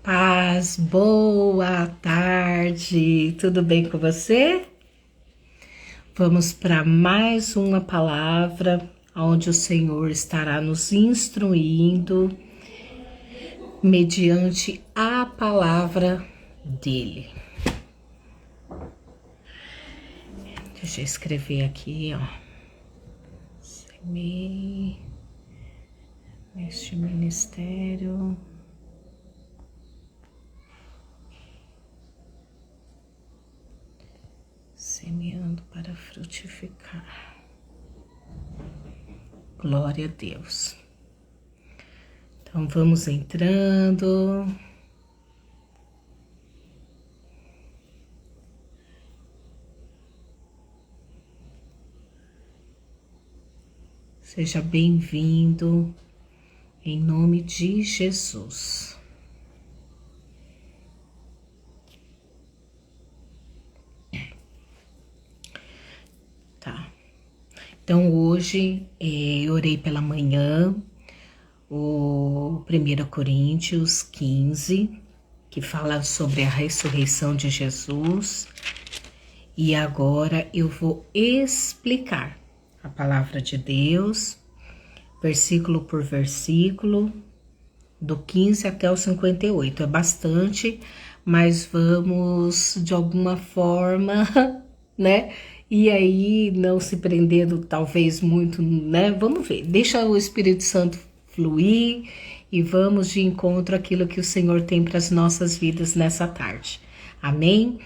paz, boa tarde, tudo bem com você? Vamos para mais uma palavra onde o Senhor estará nos instruindo mediante a palavra dele. Deixa eu escrever aqui, ó. Semeie neste ministério. Semeando para frutificar. Glória a Deus. Então vamos entrando. Seja bem-vindo em nome de Jesus. Tá. Então hoje eu orei pela manhã o 1 Coríntios 15, que fala sobre a ressurreição de Jesus. E agora eu vou explicar a palavra de Deus, versículo por versículo, do 15 até o 58. É bastante, mas vamos de alguma forma, né? E aí não se prendendo talvez muito, né? Vamos ver, deixa o Espírito Santo fluir e vamos de encontro àquilo que o Senhor tem para as nossas vidas nessa tarde. Amém?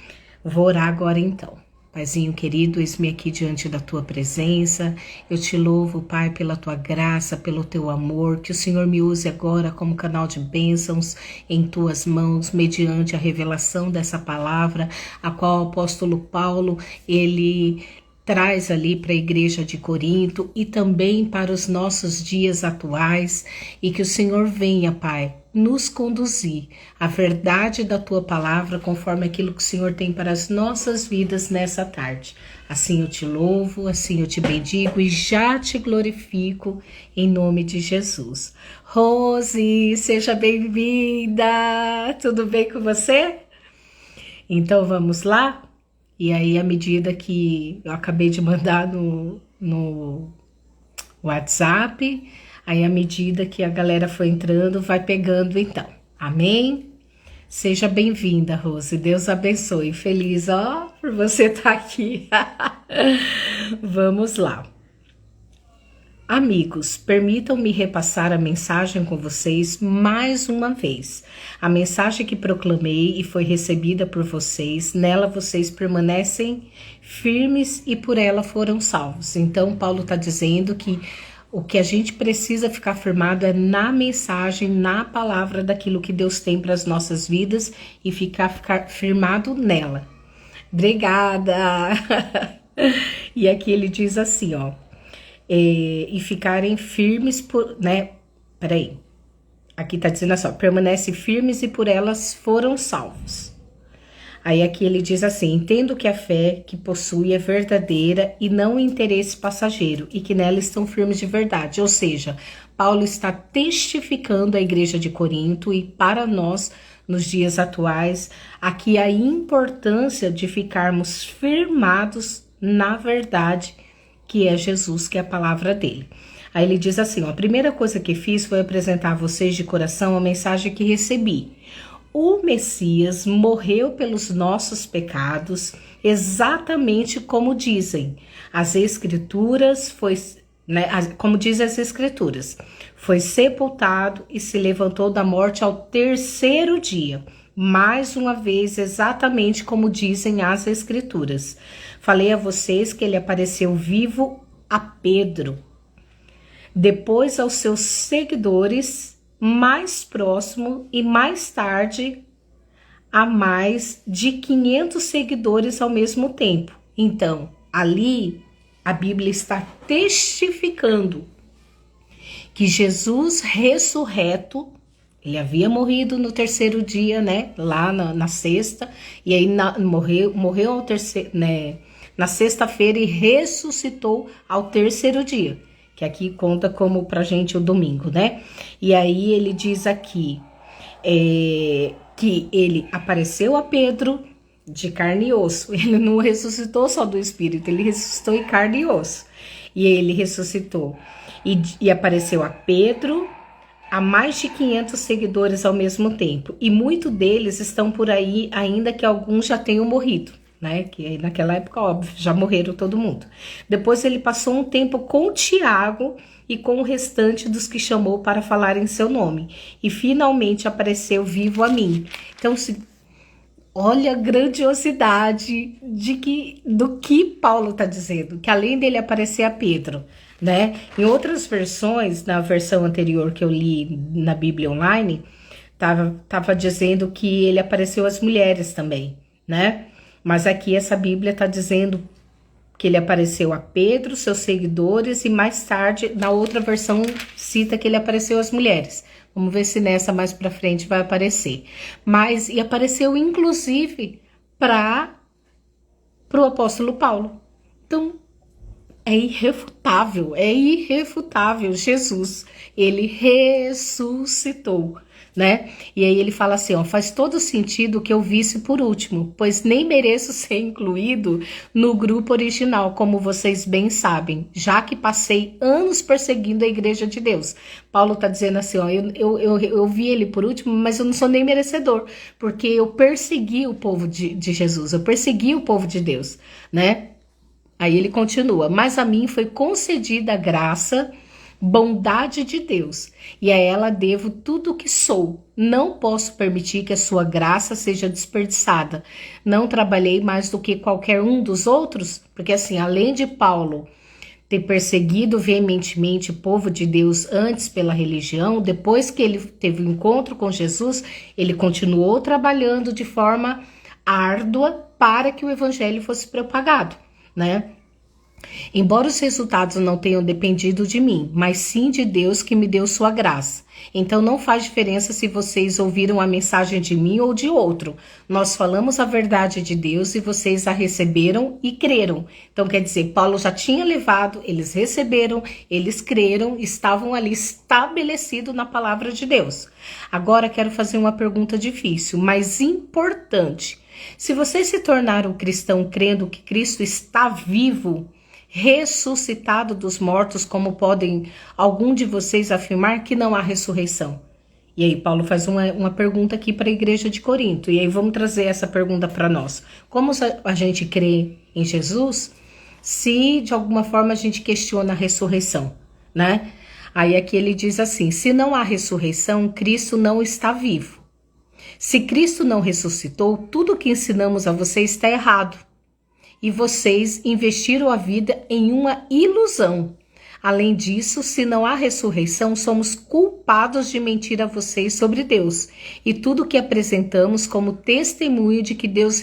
Vou orar agora então. Paizinho querido, eis-me aqui diante da tua presença. Eu te louvo, Pai, pela tua graça, pelo teu amor. Que o Senhor me use agora como canal de bênçãos em tuas mãos, mediante a revelação dessa palavra, a qual o apóstolo Paulo, ele traz ali para a igreja de Corinto e também para os nossos dias atuais, e que o Senhor venha, Pai, nos conduzir à verdade da tua palavra, conforme aquilo que o Senhor tem para as nossas vidas nessa tarde. Assim eu te louvo, assim eu te bendigo e já te glorifico em nome de Jesus. Rose, seja bem-vinda! Tudo bem com você? Então vamos lá? E aí, à medida que eu acabei de mandar no WhatsApp, aí à medida que a galera foi entrando, vai pegando então. Amém? Seja bem-vinda, Rose. Deus abençoe. Feliz, ó, por você estar aqui. Vamos lá. Amigos, permitam-me repassar a mensagem com vocês mais uma vez. A mensagem que proclamei e foi recebida por vocês, nela vocês permanecem firmes e por ela foram salvos. Então, Paulo está dizendo que o que a gente precisa ficar firmado é na mensagem, na palavra daquilo que Deus tem para as nossas vidas e ficar firmado nela. Obrigada! E aqui ele diz assim, ó. E ficarem firmes por, né? Peraí. Aqui tá dizendo assim, ó, permanece firmes e por elas foram salvos. Aí aqui ele diz assim, entendo que a fé que possui é verdadeira e não interesse passageiro e que nela estão firmes de verdade. Ou seja, Paulo está testificando à igreja de Corinto e para nós, nos dias atuais, aqui a importância de ficarmos firmados na verdade que é Jesus, que é a palavra dele. Aí ele diz assim, ó, a primeira coisa que fiz foi apresentar a vocês de coração a mensagem que recebi. O Messias morreu pelos nossos pecados, exatamente como dizem as Escrituras, como dizem as Escrituras, foi sepultado e se levantou da morte ao terceiro dia. Mais uma vez, exatamente como dizem as Escrituras. Falei a vocês que ele apareceu vivo a Pedro, depois aos seus seguidores mais próximo e mais tarde a mais de 500 seguidores ao mesmo tempo. Então, ali a Bíblia está testificando que Jesus ressurreto, ele havia morrido no terceiro dia, né? Lá na sexta, e aí morreu ao terceiro, né? Na sexta-feira e ressuscitou ao terceiro dia, que aqui conta como pra gente o domingo, né? E aí ele diz aqui, que ele apareceu a Pedro de carne e osso. Ele não ressuscitou só do Espírito, ele ressuscitou em carne e osso. E ele ressuscitou e apareceu a Pedro, a mais de 500 seguidores ao mesmo tempo. E muitos deles estão por aí, ainda que alguns já tenham morrido, né? Que naquela época, óbvio, já morreram todo mundo. Depois ele passou um tempo com Tiago e com o restante dos que chamou para falar em seu nome. E finalmente apareceu vivo a mim. Então, olha a grandiosidade do que Paulo está dizendo, que além dele aparecer a Pedro, né? Em outras versões, na versão anterior que eu li na Bíblia Online, tava dizendo que ele apareceu às mulheres também, né? Mas aqui essa Bíblia está dizendo que ele apareceu a Pedro, seus seguidores, e mais tarde, na outra versão, cita que ele apareceu às mulheres. Vamos ver se nessa mais pra frente vai aparecer. E apareceu inclusive para o apóstolo Paulo. Então, é irrefutável. Jesus, ele ressuscitou, né? E aí ele fala assim, ó, faz todo sentido que eu visse por último, pois nem mereço ser incluído no grupo original, como vocês bem sabem, já que passei anos perseguindo a igreja de Deus. Paulo tá dizendo assim, ó, eu vi ele por último, mas eu não sou nem merecedor, porque eu persegui o povo de Jesus, eu persegui o povo de Deus, né? Aí ele continua, mas a mim foi concedida a graça, bondade de Deus, e a ela devo tudo o que sou. Não posso permitir que a sua graça seja desperdiçada. Não trabalhei mais do que qualquer um dos outros, porque assim, além de Paulo ter perseguido veementemente o povo de Deus antes pela religião, depois que ele teve o encontro com Jesus, ele continuou trabalhando de forma árdua para que o evangelho fosse propagado, né? Embora os resultados não tenham dependido de mim, mas sim de Deus que me deu sua graça. Então não faz diferença se vocês ouviram a mensagem de mim ou de outro. Nós falamos a verdade de Deus e vocês a receberam e creram. Então quer dizer, Paulo já tinha levado, eles receberam, eles creram, estavam ali estabelecidos na palavra de Deus. Agora quero fazer uma pergunta difícil, mas importante. Se você se tornar um cristão crendo que Cristo está vivo, ressuscitado dos mortos, como podem algum de vocês afirmar que não há ressurreição? E aí Paulo faz uma pergunta aqui para a igreja de Corinto, e aí vamos trazer essa pergunta para nós. Como a gente crê em Jesus, se de alguma forma a gente questiona a ressurreição, né? Aí aqui ele diz assim, se não há ressurreição, Cristo não está vivo. Se Cristo não ressuscitou, tudo que ensinamos a vocês está errado. E vocês investiram a vida em uma ilusão. Além disso, se não há ressurreição, somos culpados de mentir a vocês sobre Deus. E tudo que apresentamos como testemunho de que Deus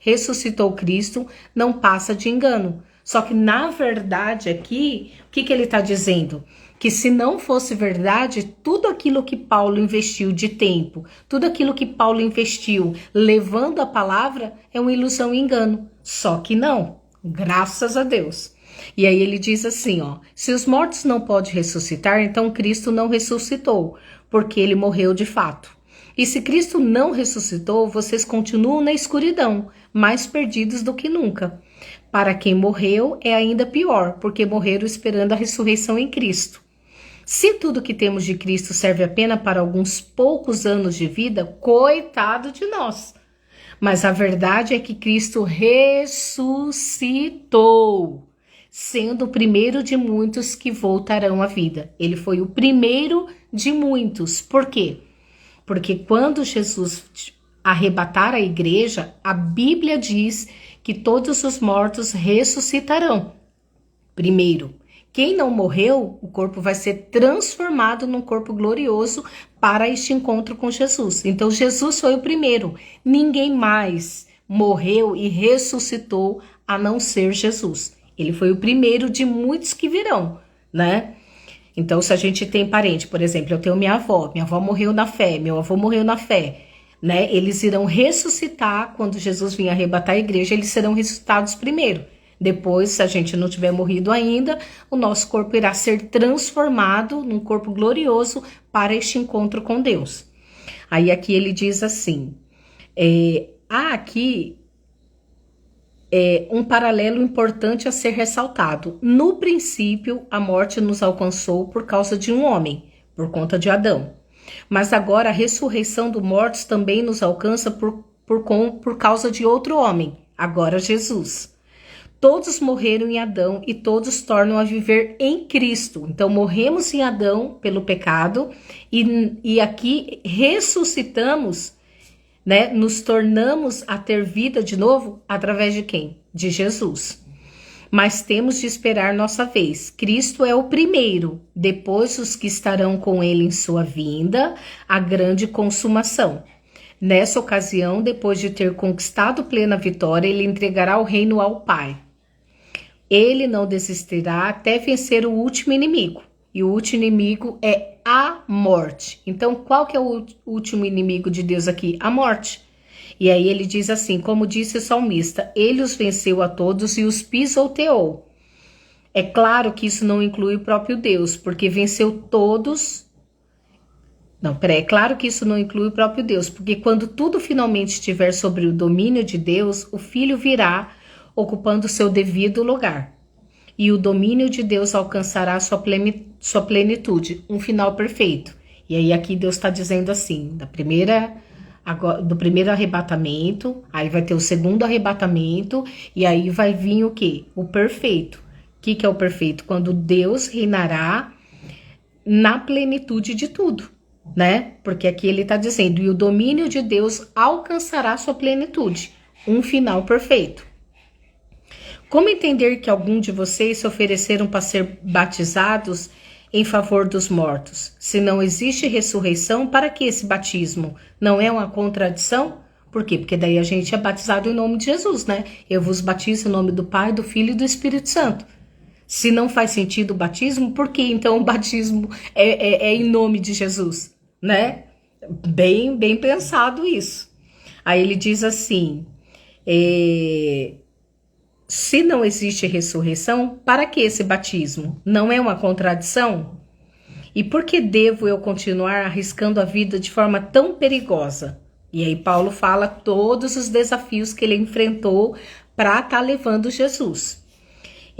ressuscitou Cristo não passa de engano. Só que, na verdade, aqui, o que ele está dizendo? Que se não fosse verdade, tudo aquilo que Paulo investiu de tempo, tudo aquilo que Paulo investiu levando a palavra é uma ilusão e engano. Só que não, graças a Deus. E aí ele diz assim, ó, se os mortos não podem ressuscitar, então Cristo não ressuscitou, porque ele morreu de fato. E se Cristo não ressuscitou, vocês continuam na escuridão, mais perdidos do que nunca. Para quem morreu é ainda pior, porque morreram esperando a ressurreição em Cristo. Se tudo que temos de Cristo serve apenas para alguns poucos anos de vida, coitado de nós. Mas a verdade é que Cristo ressuscitou, sendo o primeiro de muitos que voltarão à vida. Ele foi o primeiro de muitos. Por quê? Porque quando Jesus arrebatar a igreja, a Bíblia diz que todos os mortos ressuscitarão. Primeiro, quem não morreu, o corpo vai ser transformado num corpo glorioso para este encontro com Jesus. Então, Jesus foi o primeiro. Ninguém mais morreu e ressuscitou a não ser Jesus. Ele foi o primeiro de muitos que virão, né? Então, se a gente tem parente, por exemplo, eu tenho minha avó morreu na fé, meu avô morreu na fé, né? Eles irão ressuscitar quando Jesus vir arrebatar a igreja, eles serão ressuscitados primeiro. Depois, se a gente não tiver morrido ainda, o nosso corpo irá ser transformado num corpo glorioso para este encontro com Deus. Aí aqui ele diz assim, há aqui um paralelo importante a ser ressaltado. No princípio, a morte nos alcançou por causa de um homem, por conta de Adão. Mas agora a ressurreição dos mortos também nos alcança por causa de outro homem, agora Jesus. Todos morreram em Adão e todos tornam a viver em Cristo. Então morremos em Adão pelo pecado e aqui ressuscitamos, né? Nos tornamos a ter vida de novo através de quem? De Jesus. Mas temos de esperar nossa vez. Cristo é o primeiro, depois os que estarão com ele em sua vinda, a grande consumação. Nessa ocasião, depois de ter conquistado plena vitória, ele entregará o reino ao Pai. Ele não desistirá até vencer o último inimigo. E o último inimigo é a morte. Então, qual que é o último inimigo de Deus aqui? A morte. E aí ele diz assim, como disse o salmista, ele os venceu a todos e os pisoteou. É claro que isso não inclui o próprio Deus, porque venceu todos. É claro que isso não inclui o próprio Deus, porque quando tudo finalmente estiver sobre o domínio de Deus, o Filho virá ocupando seu devido lugar. E o domínio de Deus alcançará sua plenitude, um final perfeito. E aí aqui Deus está dizendo assim, do primeiro arrebatamento, aí vai ter o segundo arrebatamento, e aí vai vir o quê? O perfeito. O que é o perfeito? Quando Deus reinará na plenitude de tudo, né? Porque aqui ele está dizendo, e o domínio de Deus alcançará sua plenitude, um final perfeito. Como entender que algum de vocês se ofereceram para ser batizados em favor dos mortos? Se não existe ressurreição, para que esse batismo? Não é uma contradição? Por quê? Porque daí a gente é batizado em nome de Jesus, né? Eu vos batizo em nome do Pai, do Filho e do Espírito Santo. Se não faz sentido o batismo, por que então o batismo é em nome de Jesus, né? Bem pensado isso. Aí ele diz assim, se não existe ressurreição, para que esse batismo? Não é uma contradição? E por que devo eu continuar arriscando a vida de forma tão perigosa? E aí Paulo fala todos os desafios que ele enfrentou para estar levando Jesus.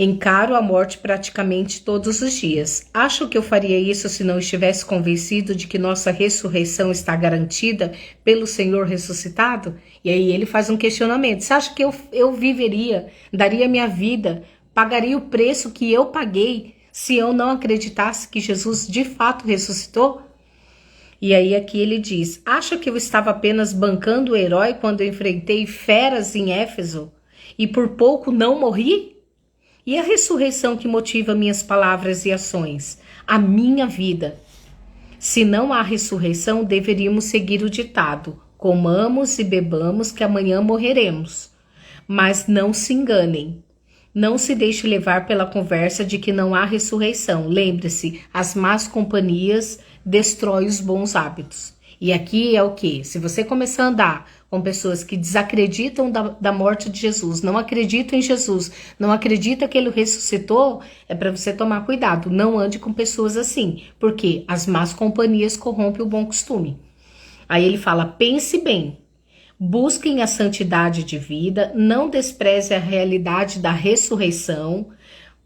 Encaro a morte praticamente todos os dias. Acho que eu faria isso se não estivesse convencido de que nossa ressurreição está garantida pelo Senhor ressuscitado? E aí ele faz um questionamento. Você acha que eu viveria, daria minha vida, pagaria o preço que eu paguei se eu não acreditasse que Jesus de fato ressuscitou? E aí aqui ele diz, acha que eu estava apenas bancando o herói quando eu enfrentei feras em Éfeso e por pouco não morri? E a ressurreição que motiva minhas palavras e ações? A minha vida. Se não há ressurreição, deveríamos seguir o ditado: comamos e bebamos que amanhã morreremos. Mas não se enganem. Não se deixe levar pela conversa de que não há ressurreição. Lembre-se, as más companhias destroem os bons hábitos. E aqui é o quê? Se você começar a andar com pessoas que desacreditam da morte de Jesus, não acreditam em Jesus, não acreditam que ele ressuscitou, é para você tomar cuidado. Não ande com pessoas assim, porque as más companhias corrompem o bom costume. Aí ele fala, pense bem, busquem a santidade de vida, não despreze a realidade da ressurreição,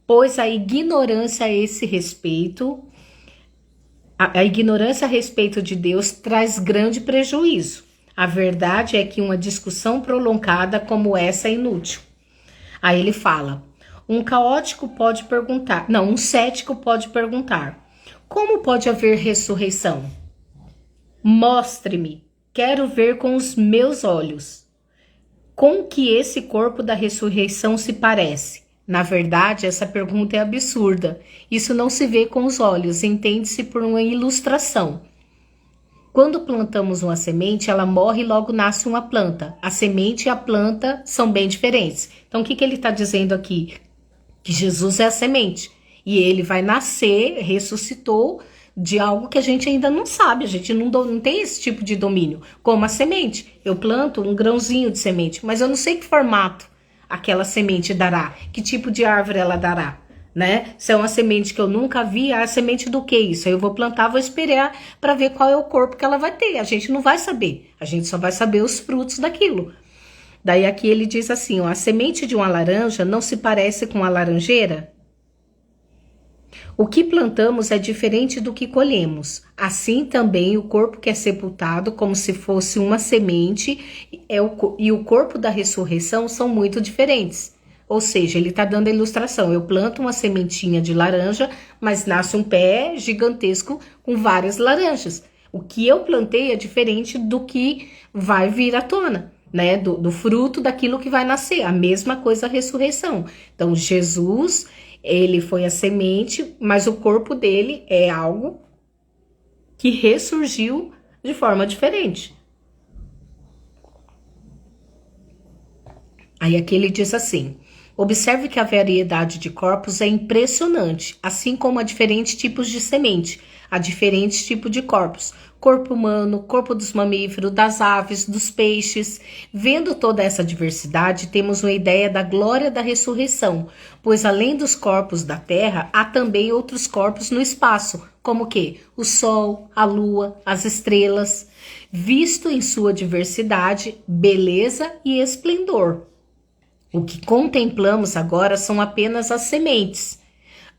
pois a ignorância a esse respeito... A ignorância a respeito de Deus traz grande prejuízo. A verdade é que uma discussão prolongada como essa é inútil. Aí ele fala, um cético pode perguntar, como pode haver ressurreição? Mostre-me, quero ver com os meus olhos. Com que esse corpo da ressurreição se parece? Na verdade, essa pergunta é absurda. Isso não se vê com os olhos, entende-se por uma ilustração. Quando plantamos uma semente, ela morre e logo nasce uma planta. A semente e a planta são bem diferentes. Então, o que ele está dizendo aqui? Que Jesus é a semente. E ele vai nascer, ressuscitou de algo que a gente ainda não sabe. A gente não tem esse tipo de domínio. Como a semente. Eu planto um grãozinho de semente, mas eu não sei que formato aquela semente dará, que tipo de árvore ela dará, né? Se é uma semente que eu nunca vi, a semente do que isso? Aí eu vou plantar, vou esperar para ver qual é o corpo que ela vai ter. A gente não vai saber, a gente só vai saber os frutos daquilo. Daí aqui ele diz assim, ó, a semente de uma laranja não se parece com a laranjeira? O que plantamos é diferente do que colhemos. Assim também o corpo que é sepultado como se fosse uma semente e o corpo da ressurreição são muito diferentes. Ou seja, ele está dando a ilustração. Eu planto uma sementinha de laranja, mas nasce um pé gigantesco com várias laranjas. O que eu plantei é diferente do que vai vir à tona, né? Do fruto daquilo que vai nascer. A mesma coisa a ressurreição. Então, Jesus, ele foi a semente, mas o corpo dele é algo que ressurgiu de forma diferente. Aí aqui ele diz assim: observe que a variedade de corpos é impressionante, assim como há diferentes tipos de semente, há diferentes tipos de corpos. Corpo humano, corpo dos mamíferos, das aves, dos peixes. Vendo toda essa diversidade, temos uma ideia da glória da ressurreição, pois além dos corpos da terra, há também outros corpos no espaço, como que o sol, a lua, as estrelas, visto em sua diversidade, beleza e esplendor. O que contemplamos agora são apenas as sementes,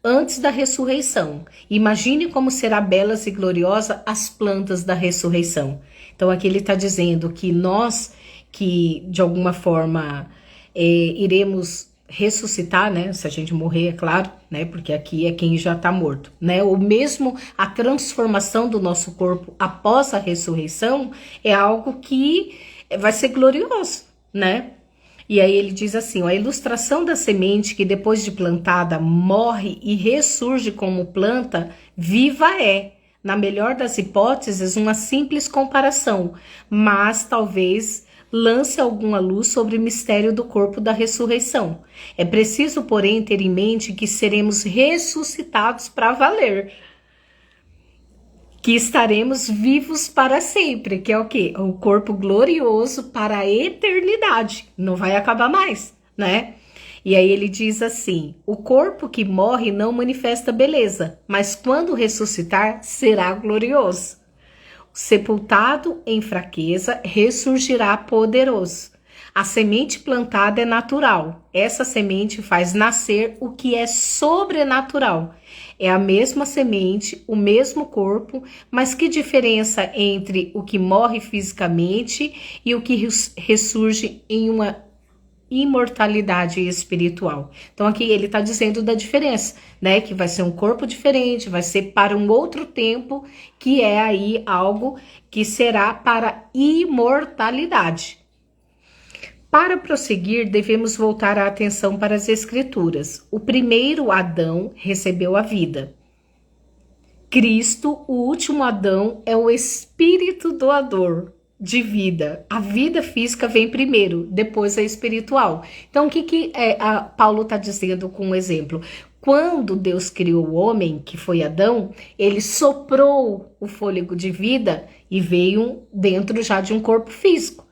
antes da ressurreição. Imagine como será belas e gloriosa as plantas da ressurreição. Então aqui ele está dizendo que nós, que de alguma forma iremos ressuscitar, né? Se a gente morrer, é claro, né? Porque aqui é quem já está morto, né? Ou mesmo a transformação do nosso corpo após a ressurreição é algo que vai ser glorioso, né? E aí ele diz assim, ó, a ilustração da semente que depois de plantada morre e ressurge como planta viva é, na melhor das hipóteses, uma simples comparação, mas talvez lance alguma luz sobre o mistério do corpo da ressurreição. É preciso, porém, ter em mente que seremos ressuscitados para valer, que estaremos vivos para sempre, que é o quê? O corpo glorioso para a eternidade, não vai acabar mais, né? E aí ele diz assim, o corpo que morre não manifesta beleza, mas quando ressuscitar, será glorioso. Sepultado em fraqueza, ressurgirá poderoso. A semente plantada é natural. Essa semente faz nascer o que é sobrenatural. É a mesma semente, o mesmo corpo, mas que diferença entre o que morre fisicamente e o que ressurge em uma imortalidade espiritual. Então aqui ele está dizendo da diferença, né? Que vai ser um corpo diferente, vai ser para um outro tempo, que é aí algo que será para imortalidade. Para prosseguir, devemos voltar a atenção para as Escrituras. O primeiro Adão recebeu a vida. Cristo, o último Adão, é o espírito doador de vida. A vida física vem primeiro, depois a espiritual. Então, o que Paulo está dizendo com um exemplo? Quando Deus criou o homem, que foi Adão, ele soprou o fôlego de vida e veio dentro já de um corpo físico.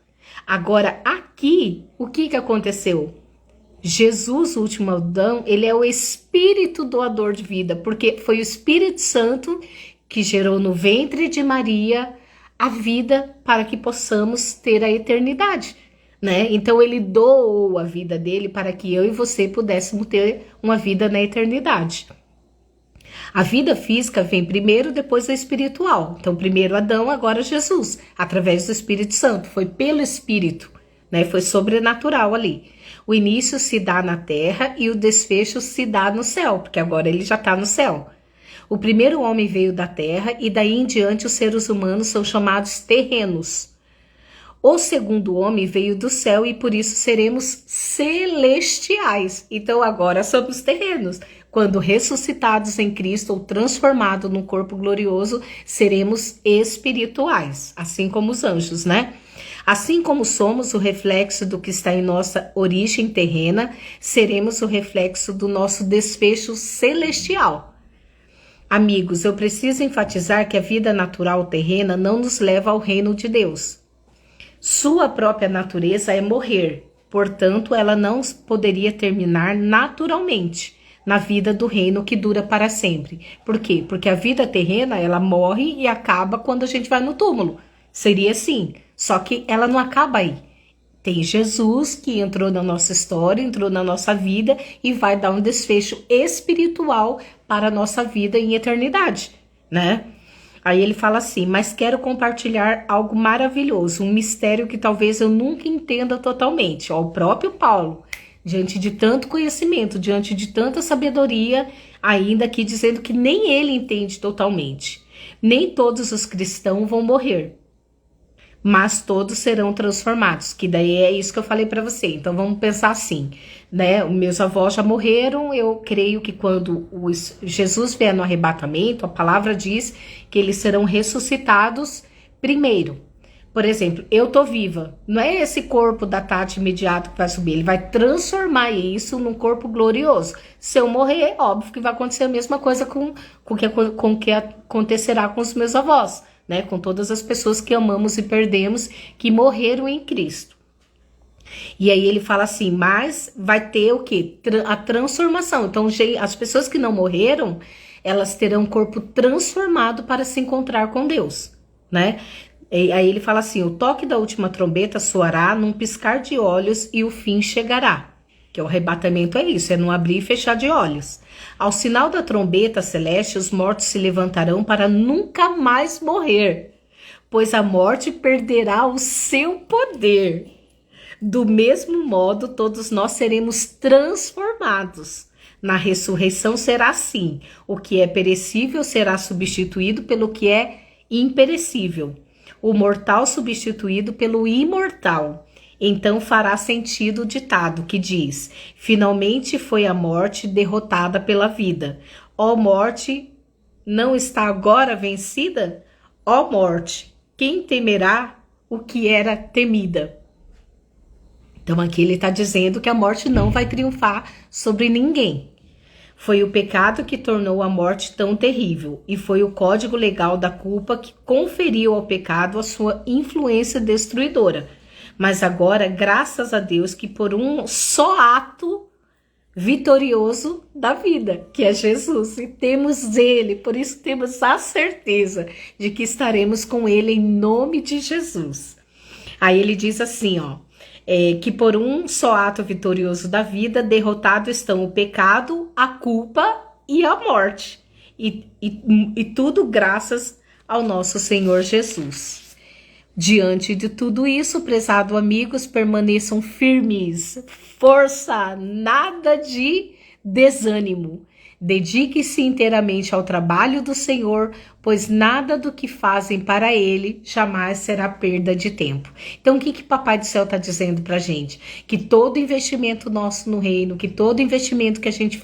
Agora, aqui, o que aconteceu? Jesus, o último Adão, ele é o espírito doador de vida, porque foi o Espírito Santo que gerou no ventre de Maria a vida para que possamos ter a eternidade, né? Então, ele doou a vida dele para que eu e você pudéssemos ter uma vida na eternidade. A vida física vem primeiro, depois a espiritual. Então, primeiro Adão, agora Jesus, através do Espírito Santo. Foi pelo Espírito, né? Foi sobrenatural ali. O início se dá na terra e o desfecho se dá no céu, porque agora ele já está no céu. O primeiro homem veio da terra e daí em diante os seres humanos são chamados terrenos. O segundo homem veio do céu e por isso seremos celestiais. Então agora somos terrenos. Quando ressuscitados em Cristo ou transformados num corpo glorioso, seremos espirituais, assim como os anjos, né? Assim como somos o reflexo do que está em nossa origem terrena, seremos o reflexo do nosso desfecho celestial. Amigos, eu preciso enfatizar que a vida natural terrena não nos leva ao reino de Deus. Sua própria natureza é morrer, portanto, ela não poderia terminar naturalmente. na vida do reino que dura para sempre. Por quê? Porque a vida terrena, ela morre e acaba quando a gente vai no túmulo. Seria assim, só que ela não acaba aí. Tem Jesus que entrou na nossa história, entrou na nossa vida e vai dar um desfecho espiritual para a nossa vida em eternidade, né? Aí ele fala assim, mas quero compartilhar algo maravilhoso, um mistério que talvez eu nunca entenda totalmente. Ó, o próprio Paulo, diante de tanto conhecimento, diante de tanta sabedoria, ainda aqui dizendo que nem ele entende totalmente. Nem todos os cristãos vão morrer, mas todos serão transformados, que daí é isso que eu falei para você. Então vamos pensar assim, né? Os meus avós já morreram, eu creio que quando Jesus vier no arrebatamento, a palavra diz que eles serão ressuscitados primeiro. Por exemplo, eu tô viva, não é esse corpo da Tati imediato que vai subir, ele vai transformar isso num corpo glorioso. Se eu morrer, óbvio que vai acontecer a mesma coisa com o que acontecerá com os meus avós, né? Com todas as pessoas que amamos e perdemos, que morreram em Cristo. E aí ele fala assim, mas vai ter o quê? A transformação. Então, as pessoas que não morreram, elas terão um corpo transformado para se encontrar com Deus, né? E aí ele fala assim, o toque da última trombeta soará num piscar de olhos e o fim chegará. Que o arrebatamento é isso, é não abrir e fechar de olhos. Ao sinal da trombeta celeste, os mortos se levantarão para nunca mais morrer, pois a morte perderá o seu poder. Do mesmo modo, todos nós seremos transformados. Na ressurreição será assim, o que é perecível será substituído pelo que é imperecível, o mortal substituído pelo imortal. Então fará sentido o ditado que diz, finalmente foi a morte derrotada pela vida. Ó morte, não está agora vencida? Ó morte, quem temerá o que era temida? Então aqui ele está dizendo que a morte não vai triunfar sobre ninguém. Foi o pecado que tornou a morte tão terrível, e foi o código legal da culpa que conferiu ao pecado a sua influência destruidora. Mas agora, graças a Deus, que por um só ato vitorioso da vida, que é Jesus, e temos ele, por isso temos a certeza de que estaremos com ele em nome de Jesus. Aí ele diz assim, ó, que por um só ato vitorioso da vida, derrotado estão o pecado, a culpa e a morte. E tudo graças ao nosso Senhor Jesus. Diante de tudo isso, prezado amigos, permaneçam firmes. Força, nada de desânimo. Dedique-se inteiramente ao trabalho do Senhor, pois nada do que fazem para Ele jamais será perda de tempo. Então, o que Papai do Céu está dizendo para a gente? Que todo investimento nosso no reino, que todo investimento que a gente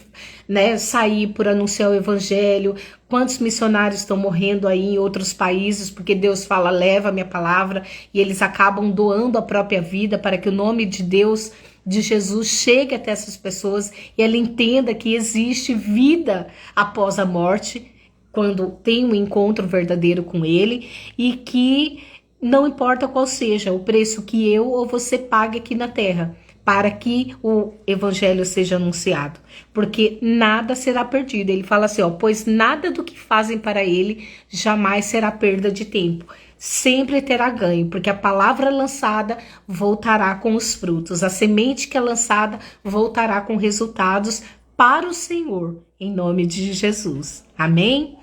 sair por anunciar o Evangelho, quantos missionários estão morrendo aí em outros países, porque Deus fala, leva a minha palavra, e eles acabam doando a própria vida para que o nome de Deus, de Jesus, chegue até essas pessoas e ela entenda que existe vida após a morte, quando tem um encontro verdadeiro com Ele, e que não importa qual seja o preço que eu ou você pague aqui na terra, para que o evangelho seja anunciado, porque nada será perdido. Ele fala assim, ó, pois nada do que fazem para ele jamais será perda de tempo. Sempre terá ganho, porque a palavra lançada voltará com os frutos. A semente que é lançada voltará com resultados para o Senhor, em nome de Jesus. Amém?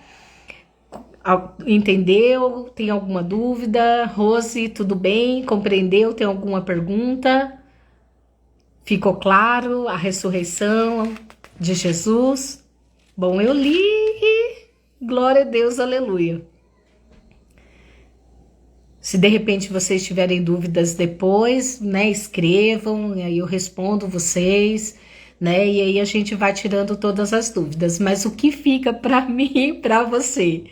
Entendeu? Tem alguma dúvida? Rose, tudo bem? Compreendeu? Tem alguma pergunta? Ficou claro a ressurreição de Jesus? Bom, eu li. Glória a Deus, aleluia. Se de repente vocês tiverem dúvidas depois, escrevam, e aí eu respondo vocês, e aí a gente vai tirando todas as dúvidas. Mas o que fica para mim e para você?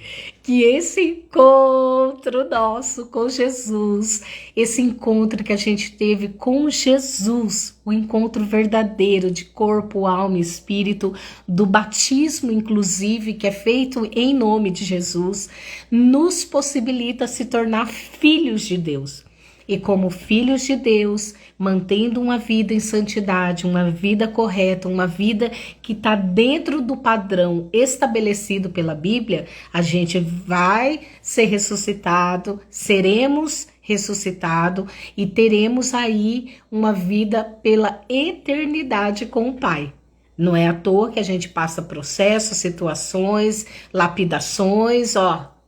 Que esse encontro nosso com Jesus, esse encontro que a gente teve com Jesus, o encontro verdadeiro de corpo, alma e espírito, do batismo inclusive, que é feito em nome de Jesus, nos possibilita se tornar filhos de Deus. E como filhos de Deus, mantendo uma vida em santidade, uma vida correta, uma vida que está dentro do padrão estabelecido pela Bíblia, a gente vai ser ressuscitado, seremos ressuscitado e teremos aí uma vida pela eternidade com o Pai. Não é à toa que a gente passa processos, situações, lapidações,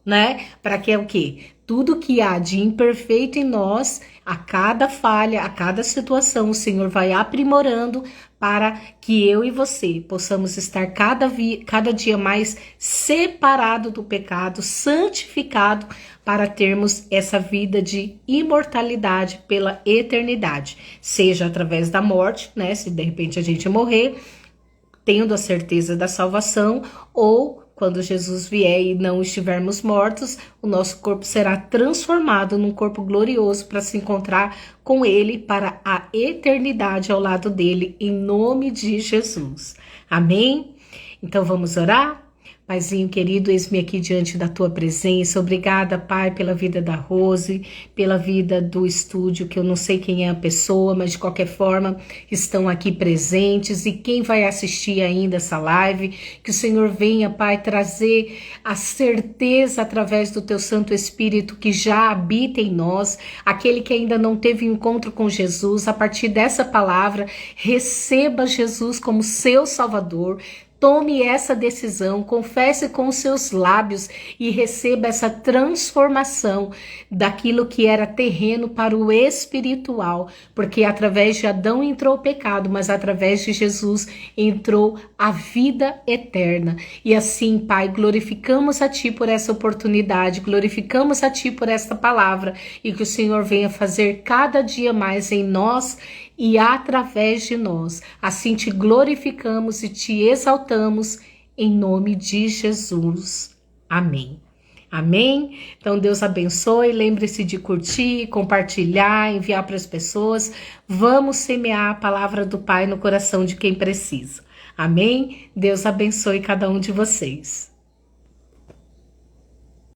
né? Para que é o quê? Tudo que há de imperfeito em nós, a cada falha, a cada situação, o Senhor vai aprimorando para que eu e você possamos estar cada dia mais separado do pecado, santificado, para termos essa vida de imortalidade pela eternidade, seja através da morte, né? Se de repente a gente morrer, tendo a certeza da salvação, ou quando Jesus vier e não estivermos mortos, o nosso corpo será transformado num corpo glorioso para se encontrar com Ele para a eternidade ao lado dele, em nome de Jesus. Amém? Então vamos orar? Paizinho querido, eis-me aqui diante da tua presença. Obrigada, Pai, pela vida da Rose, pela vida do estúdio, que eu não sei quem é a pessoa, mas de qualquer forma estão aqui presentes. E quem vai assistir ainda essa live, que o Senhor venha, Pai, trazer a certeza através do teu Santo Espírito que já habita em nós, aquele que ainda não teve encontro com Jesus, a partir dessa palavra, receba Jesus como seu Salvador. Tome essa decisão, confesse com os seus lábios e receba essa transformação daquilo que era terreno para o espiritual, porque através de Adão entrou o pecado, mas através de Jesus entrou a vida eterna. E assim, Pai, glorificamos a Ti por essa oportunidade, glorificamos a Ti por esta palavra e que o Senhor venha fazer cada dia mais em nós e através de nós. Assim te glorificamos e te exaltamos em nome de Jesus. Amém. Amém? Então Deus abençoe, lembre-se de curtir, compartilhar, enviar para as pessoas. Vamos semear a palavra do Pai no coração de quem precisa. Amém? Deus abençoe cada um de vocês.